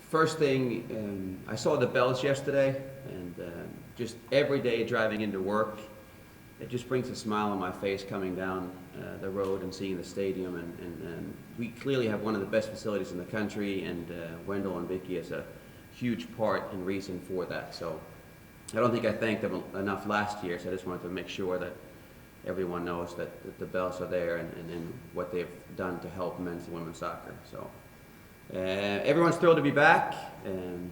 First thing, I saw the bells yesterday, and just every day driving into work, it just brings a smile on my face coming down the road and seeing the stadium. And we clearly have one of the best facilities in the country, and Wendell and Vicky is a huge part and reason for that. So I don't think I thanked them enough last year, so I just wanted to make sure that everyone knows that the bells are there and what they've done to help men's and women's soccer. So everyone's thrilled to be back.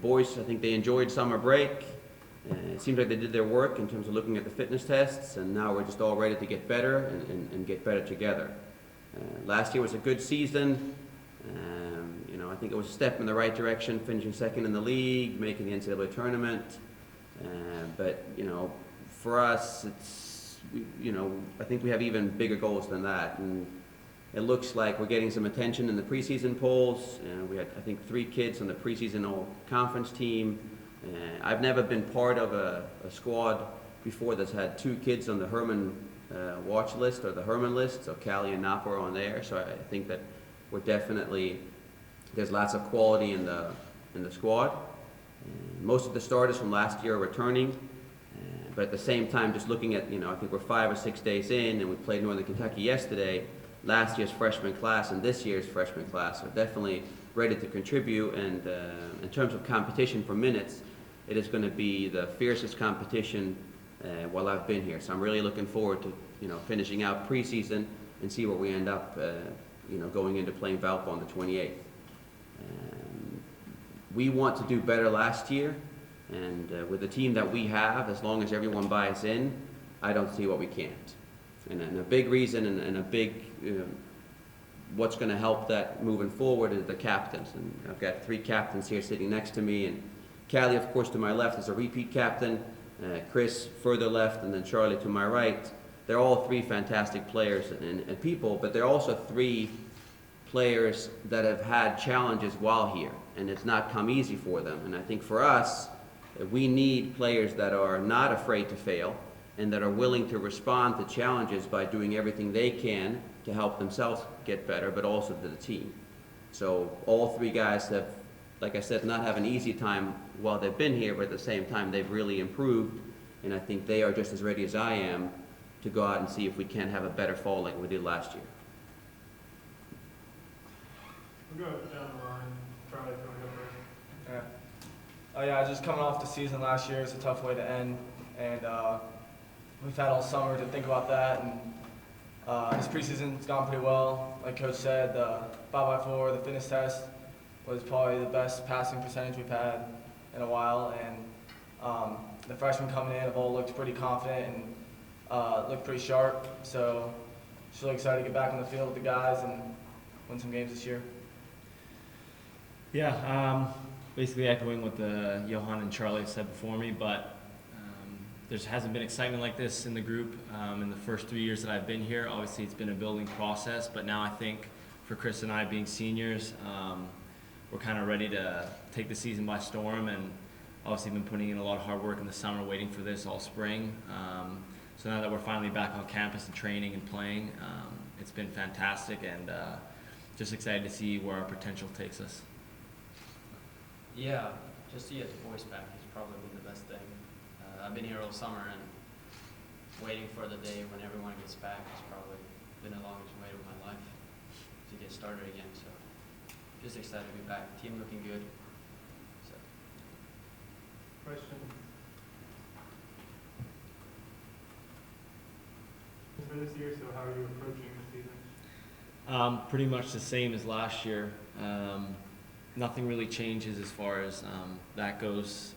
Boys, I think they enjoyed summer break. It seems like they did their work in terms of looking at the fitness tests, and now we're just all ready to get better and get better together. Last year was a good season. I think it was a step in the right direction, finishing second in the league, making the NCAA tournament. But for us, I think we have even bigger goals than that. And it looks like we're getting some attention in the preseason polls. We had, I think, 3 kids on the preseason all-conference team. I've never been part of a squad before that's had 2 kids on the Herman watch list or the Herman list. So Callie and Napa are on there. So I think that we're definitely, there's lots of quality in the squad. Most of the starters from last year are returning. But at the same time, just looking at, I think we're 5 or 6 days in, and we played Northern Kentucky yesterday. Last year's freshman class and this year's freshman class are definitely ready to contribute. And in terms of competition for minutes, it is going to be the fiercest competition while I've been here. So I'm really looking forward to, finishing out preseason and see where we end up, going into playing Valpo on the 28th. We want to do better last year. And with the team that we have, as long as everyone buys in, I don't see what we can't. And a big reason and a big what's going to help that moving forward is the captains. And I've got 3 captains here sitting next to me. And Callie, of course, to my left is a repeat captain. Chris further left, and then Charlie to my right. They're all 3 fantastic players and people, but they're also 3 players that have had challenges while here. And it's not come easy for them. And I think for us, we need players that are not afraid to fail and that are willing to respond to challenges by doing everything they can to help themselves get better, but also to the team. So all 3 guys have, like I said, not have an easy time while they've been here, but at the same time they've really improved, and I think they are just as ready as I am to go out and see if we can have a better fall like we did last year. We'll go down the line. Charlie, if you want to go first. Just coming off the season last year, it's a tough way to end, and we've had all summer to think about that, and this preseason's gone pretty well. Like Coach said, the 5x4, the fitness test, was probably the best passing percentage we've had in a while, and the freshmen coming in have all looked pretty confident and looked pretty sharp, so just really excited to get back on the field with the guys and win some games this year. Yeah, basically echoing what Johan and Charlie have said before me, but there hasn't been excitement like this in the group in the first 3 years that I've been here. Obviously, it's been a building process, but now I think for Chris and I being seniors, we're kind of ready to take the season by storm, and obviously been putting in a lot of hard work in the summer, waiting for this all spring. So now that we're finally back on campus and training and playing, it's been fantastic, and just excited to see where our potential takes us. Yeah, just to get the boys back has probably been the best thing. I've been here all summer, and waiting for the day when everyone gets back has probably been the longest wait of my life to get started again. So just excited to be back. Team looking good. So. Questions? For this year, so how are you approaching the season? Pretty much the same as last year. Nothing really changes as far as that goes.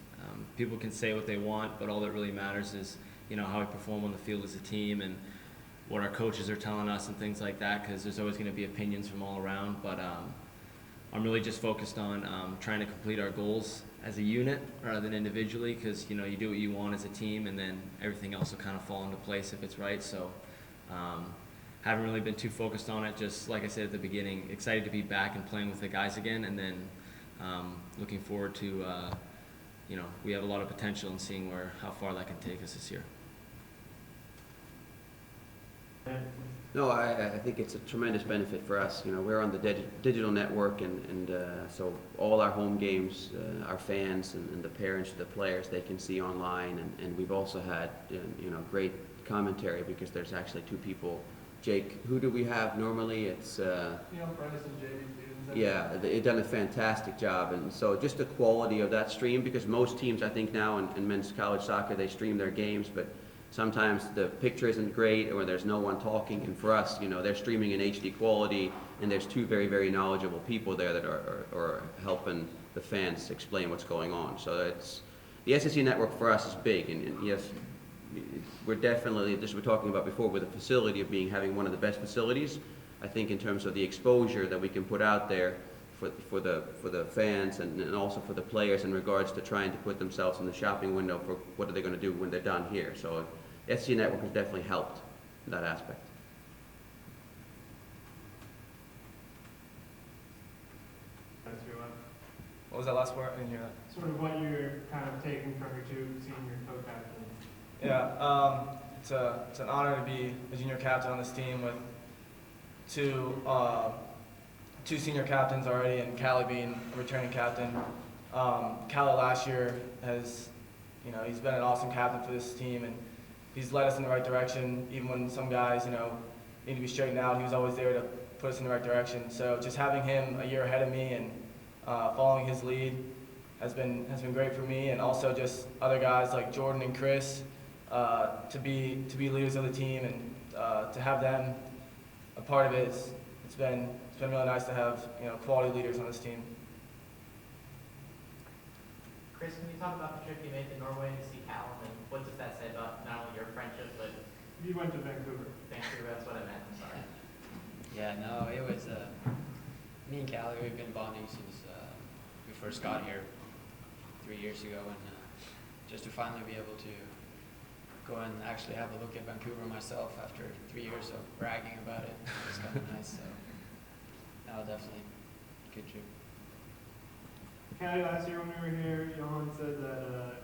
People can say what they want, but all that really matters is, how we perform on the field as a team and what our coaches are telling us and things like that, because there's always going to be opinions from all around. But I'm really just focused on trying to complete our goals as a unit rather than individually, because, you do what you want as a team, and then everything else will kind of fall into place if it's right. So haven't really been too focused on it. Just like I said at the beginning, excited to be back and playing with the guys again, and then looking forward to, we have a lot of potential in seeing how far that can take us this year. And No, I think it's a tremendous benefit for us. You know, we're on the digital network, and so all our home games, our fans and the parents, the players, they can see online. And we've also had, you know, great commentary because there's actually two people. Jake, who do we have normally? It's Neil Price and JD Stevens. yeah, they've done a fantastic job, and so just the quality of that stream, because most teams, I think now in men's college soccer, they stream their games, but sometimes the picture isn't great or there's no one talking, and for us, you know, they're streaming in HD quality, and there's two very, very knowledgeable people there that are helping the fans explain what's going on. So it's, the SEC network for us is big, and yes, we're definitely, just we're talking about before, with the facility of having one of the best facilities. I think in terms of the exposure that we can put out there for the fans and also for the players in regards to trying to put themselves in the shopping window for what are they going to do when they're done here. So SC Network has definitely helped in that aspect. That's your What was that last part? I didn't hear that. sort of what you're kind of taking from your two senior co-captains. Yeah, it's an honor to be a junior captain on this team with two senior captains already, and Callie being a returning captain. Callie last year has, you know, he's been an awesome captain for this team, and he's led us in the right direction. Even when some guys, you know, need to be straightened out, he was always there to put us in the right direction. So just having him a year ahead of me and following his lead has been great for me, and also just other guys like Jordan and Chris to be leaders of the team, and to have them a part of it. It's been really nice to have, you know, quality leaders on this team. Chris, can you talk about the trip you made to Norway to see Callum, and what does that say about not only your friendship, but You went to Vancouver. Vancouver? That's what I meant, I'm sorry. Yeah, no, it was, me and Callie, we've been bonding since we first got here 3 years ago, and just to finally be able to go and actually have a look at Vancouver myself after 3 years of bragging about it, it's kind of nice, so, no, definitely, good trip. Callie, last year when we were here, Johan said that